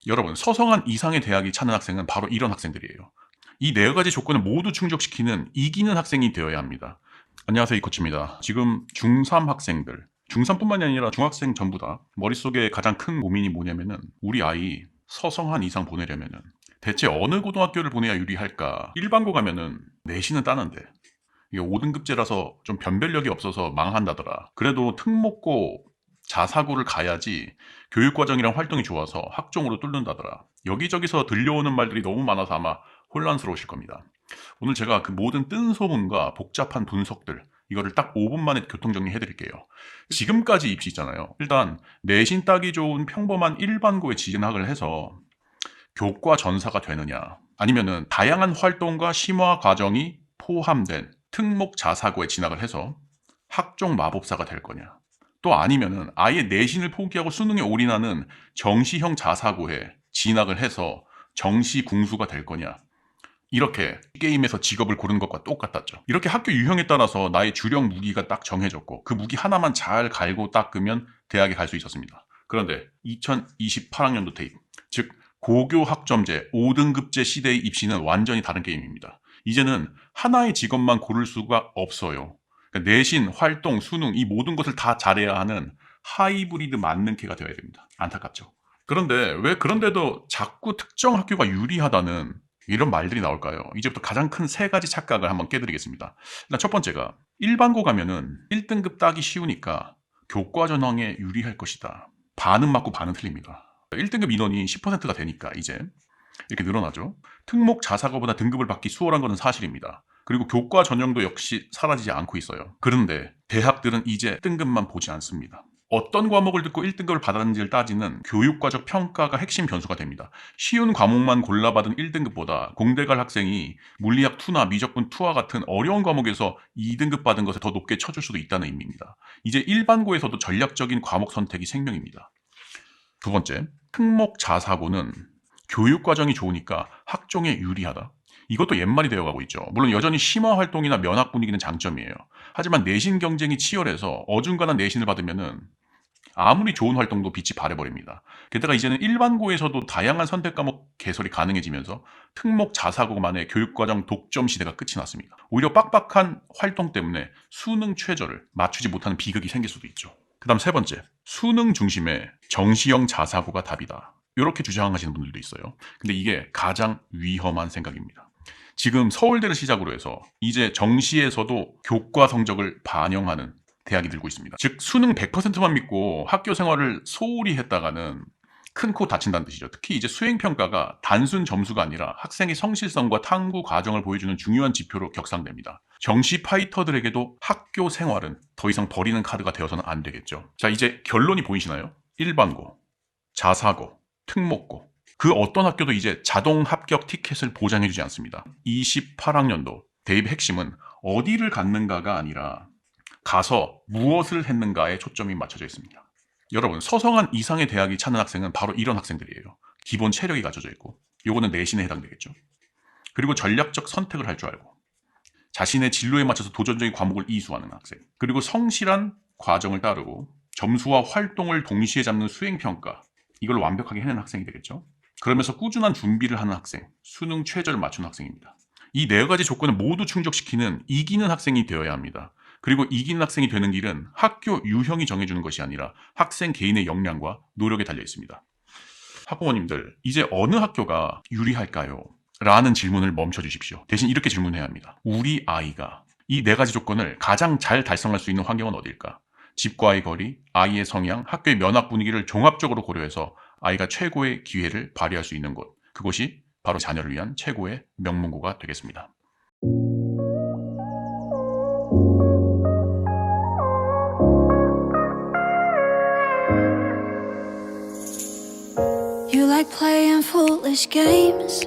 여러분, 서성한 이상의 대학이 찾는 학생은 바로 이런 학생들이에요. 이 네 가지 조건을 모두 충족시키는 이기는 학생이 되어야 합니다. 안녕하세요, 이코치입니다. 지금 중3 학생들, 중3뿐만이 아니라 중학생 전부 다 머릿속에 가장 큰 고민이 뭐냐면은 우리 아이 서성한 이상 보내려면은 대체 어느 고등학교를 보내야 유리할까? 일반고 가면은 내신은 따는데 이게 5등급제라서 좀 변별력이 없어서 망한다더라. 그래도 특목고, 자사고를 가야지 교육과정이랑 활동이 좋아서 학종으로 뚫는다더라. 여기저기서 들려오는 말들이 너무 많아서 아마 혼란스러우실 겁니다. 오늘 제가 그 모든 뜬 소문과 복잡한 분석들 이거를 딱 5분 만에 교통정리 해드릴게요. 지금까지 입시 있잖아요. 일단 내신 따기 좋은 평범한 일반고에 진학을 해서 교과 전사가 되느냐, 아니면은 다양한 활동과 심화 과정이 포함된 특목 자사고에 진학을 해서 학종 마법사가 될 거냐, 또 아니면은 아예 내신을 포기하고 수능에 올인하는 정시형 자사고에 진학을 해서 정시 궁수가 될 거냐. 이렇게 게임에서 직업을 고르는 것과 똑같았죠. 이렇게 학교 유형에 따라서 나의 주력 무기가 딱 정해졌고 그 무기 하나만 잘 갈고 닦으면 대학에 갈 수 있었습니다. 그런데 2028학년도 대입, 즉 고교 학점제 5등급제 시대의 입시는 완전히 다른 게임입니다. 이제는 하나의 직업만 고를 수가 없어요. 그러니까 내신, 활동, 수능 이 모든 것을 다 잘해야 하는 하이브리드 만능캐가 되어야 됩니다. 안타깝죠. 그런데 왜 그런데도 자꾸 특정 학교가 유리하다는 이런 말들이 나올까요? 이제부터 가장 큰 세 가지 착각을 한번 깨드리겠습니다. 일단 첫 번째가 일반고 가면은 1등급 따기 쉬우니까 교과 전형에 유리할 것이다. 반은 맞고 반은 틀립니다. 1등급 인원이 10%가 되니까 이제 이렇게 늘어나죠. 특목 자사고보다 등급을 받기 수월한 것은 사실입니다. 그리고 교과 전형도 역시 사라지지 않고 있어요. 그런데 대학들은 이제 등급만 보지 않습니다. 어떤 과목을 듣고 1등급을 받았는지를 따지는 교육과적 평가가 핵심 변수가 됩니다. 쉬운 과목만 골라받은 1등급보다 공대 갈 학생이 물리학 2나 미적분 2와 같은 어려운 과목에서 2등급 받은 것을 더 높게 쳐줄 수도 있다는 의미입니다. 이제 일반고에서도 전략적인 과목 선택이 생명입니다. 두 번째, 특목 자사고는 교육과정이 좋으니까 학종에 유리하다. 이것도 옛말이 되어가고 있죠. 물론 여전히 심화 활동이나 면학 분위기는 장점이에요. 하지만 내신 경쟁이 치열해서 어중간한 내신을 받으면은 아무리 좋은 활동도 빛이 발해버립니다. 게다가 이제는 일반고에서도 다양한 선택 과목 개설이 가능해지면서 특목 자사고만의 교육과정 독점 시대가 끝이 났습니다. 오히려 빡빡한 활동 때문에 수능 최저를 맞추지 못하는 비극이 생길 수도 있죠. 그 다음 세 번째, 수능 중심의 정시형 자사고가 답이다. 이렇게 주장하시는 분들도 있어요. 근데 이게 가장 위험한 생각입니다. 지금 서울대를 시작으로 해서 이제 정시에서도 교과 성적을 반영하는 대학이 늘고 있습니다. 즉 수능 100%만 믿고 학교 생활을 소홀히 했다가는 큰 코 다친다는 뜻이죠. 특히 이제 수행평가가 단순 점수가 아니라 학생의 성실성과 탐구 과정을 보여주는 중요한 지표로 격상됩니다. 정시 파이터들에게도 학교 생활은 더 이상 버리는 카드가 되어서는 안 되겠죠. 자, 이제 결론이 보이시나요? 일반고, 자사고, 특목고, 그 어떤 학교도 이제 자동 합격 티켓을 보장해주지 않습니다. 28학년도 대입 핵심은 어디를 갔는가가 아니라 가서 무엇을 했는가에 초점이 맞춰져 있습니다. 여러분, 서성한 이상의 대학이 찾는 학생은 바로 이런 학생들이에요. 기본 체력이 갖춰져 있고, 요거는 내신에 해당되겠죠. 그리고 전략적 선택을 할 줄 알고, 자신의 진로에 맞춰서 도전적인 과목을 이수하는 학생, 그리고 성실한 과정을 따르고 점수와 활동을 동시에 잡는 수행평가, 이걸 완벽하게 해낸 학생이 되겠죠. 그러면서 꾸준한 준비를 하는 학생, 수능 최저를 맞춘 학생입니다. 이 네 가지 조건을 모두 충족시키는 이기는 학생이 되어야 합니다. 그리고 이기는 학생이 되는 길은 학교 유형이 정해주는 것이 아니라 학생 개인의 역량과 노력에 달려 있습니다. 학부모님들, 이제 어느 학교가 유리할까요? 라는 질문을 멈춰주십시오. 대신 이렇게 질문해야 합니다. 우리 아이가 이 네 가지 조건을 가장 잘 달성할 수 있는 환경은 어딜까? 집과의 거리, 아이의 성향, 학교의 면학 분위기를 종합적으로 고려해서 아이가 최고의 기회를 발휘할 수 있는 곳, 그곳이 바로 자녀를 위한 최고의 명문고가 되겠습니다. You like playing foolish games.